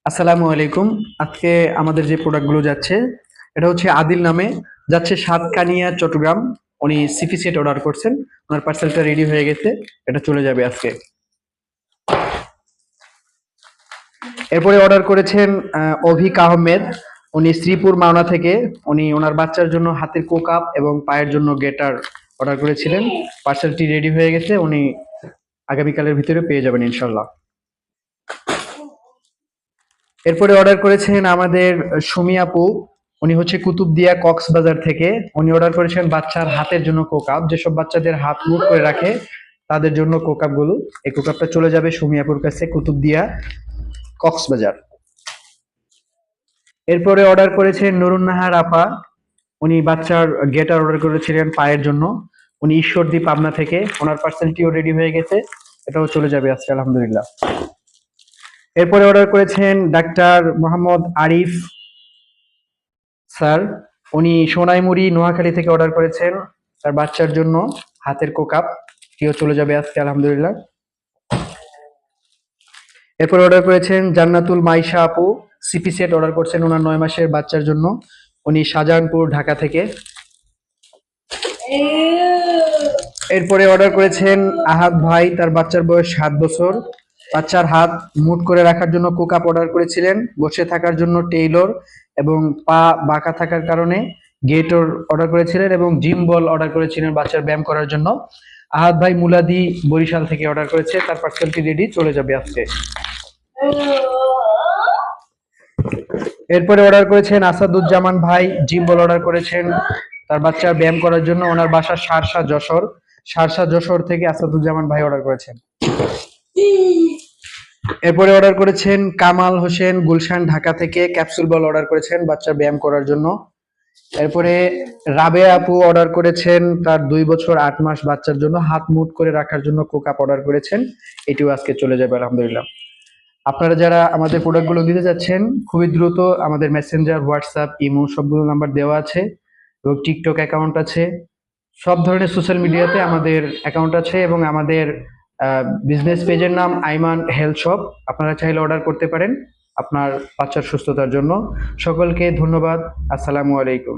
আসসালামু আলাইকুম। আজকে আমাদের যে প্রোডাক্টগুলো যাচ্ছে এটা হচ্ছে আদিল নামে, যাচ্ছে সাতকানিয়া চট্টগ্রাম। উনি সিপি সেট অর্ডার করছেন, ওনার পার্সেলটা রেডি হয়ে গেছে, এটা চলে যাবে আজকে। এরপরে অর্ডার করেছেন অভিক আহমেদ, উনি শ্রীপুর মাওনা থেকে। উনি ওনার বাচ্চার জন্য হাতের কোকাপ এবং পায়ের জন্য গেটার অর্ডার করেছিলেন। পার্সেলটি রেডি হয়ে গেছে, উনি আগামীকালের ভিতরে পেয়ে যাবেন ইনশাল্লাহ। এরপরে অর্ডার করেছেন আমাদের সুমি আপু, উনি হচ্ছে কুতুবদিয়া কক্সবাজার থেকে। উনি অর্ডার করেছেন বাচ্চার হাতের জন্য কোকাপ, যেসব বাচ্চাদের হাত মুখ করে রাখে তাদের জন্য কোকাপ গুলো। এই কোকাপটা চলে যাবে সুমি আপুর কাছে, কুতুবদিয়া কক্সবাজার। এরপরে অর্ডার করেছেন নুরুন্নাহার আপা, উনি বাচ্চার গেটার অর্ডার করেছিলেন পায়ের জন্য। উনি ঈশ্বরদী পাবনা থেকে, ওনার পার্সেলটিও রেডি হয়ে গেছে, এটাও চলে যাবে আজকে আলহামদুলিল্লাহ। এরপরে অর্ডার করেছেন ডাক্তার মোহাম্মদ আরিফ স্যার, উনি সোনাইমুড়ি নোয়াখালী থেকে অর্ডার করেছেন তার বাচ্চার জন্য হাতের কোকাপ, এটিও চলে যাবে আজকে আলহামদুলিল্লাহ। এরপর অর্ডার করেছেন জান্নাতুল মাইশা আপু, সিপি সেট অর্ডার করছেন ওনার 9 মাসের বাচ্চার জন্য। উনি শাহজাহানপুর ঢাকা থেকে। এরপরে অর্ডার করেছেন আহাদ ভাই, তার বাচ্চার বয়স 7 বছর। বাচ্চার হাত মুট করে রাখার জন্য কোকাপ অর্ডার করেছিলেন, বসে থাকার জন্য টেইলর এবং পা বাঁকা থাকার কারণে গেটর অর্ডার করেছিলেন, এবং জিম বল অর্ডার করেছিলেন বাচ্চার ব্যায়াম করার জন্য। আহাদ ভাই মুলাদি বরিশাল থেকে অর্ডার করেছে, তার পার্সেলটি রেডি, চলে যাবে আজকে। এরপরে অর্ডার করেছেন আসাদুজ্জামান ভাই, জিম বল অর্ডার করেছেন তার বাচ্চার ব্যায়াম করার জন্য। ওনার বাসা শার্শা যশোর, শার্শা যশোর থেকে আসাদুজ্জামান ভাই অর্ডার করেছেন। এরপরে অর্ডার করেছেন কামাল হোসেন, গুলশান ঢাকা থেকে, ক্যাপসুল বল অর্ডার করেছেন বাচ্চার ব্যায়াম করার জন্য। এরপরে রাবেয়া আপু অর্ডার করেছেন তার 2 বছর 8 মাস বাচ্চার জন্য হাত মুট করে রাখার জন্য কোকাপ অর্ডার করেছেন, এটিও আজকে চলে যাবে আলহামদুলিল্লাহ। আপনারা যারা আমাদের প্রোডাক্টগুলো নিতে যাচ্ছেন খুবই দ্রুত আমাদের মেসেঞ্জার, হোয়াটসঅ্যাপ, ইমো সবগুলো নাম্বার দেওয়া আছে, এবং টিকটক অ্যাকাউন্ট আছে। সব ধরনের সোশ্যাল মিডিয়াতে আমাদের অ্যাকাউন্ট আছে, এবং আমাদের বিজনেস পেজের নাম আইমান হেলথ শপ। আপনারা চাইলে অর্ডার করতে পারেন আপনার বাচ্চার সুস্থতার জন্য। সকলকে ধন্যবাদ। আসসালামু আলাইকুম।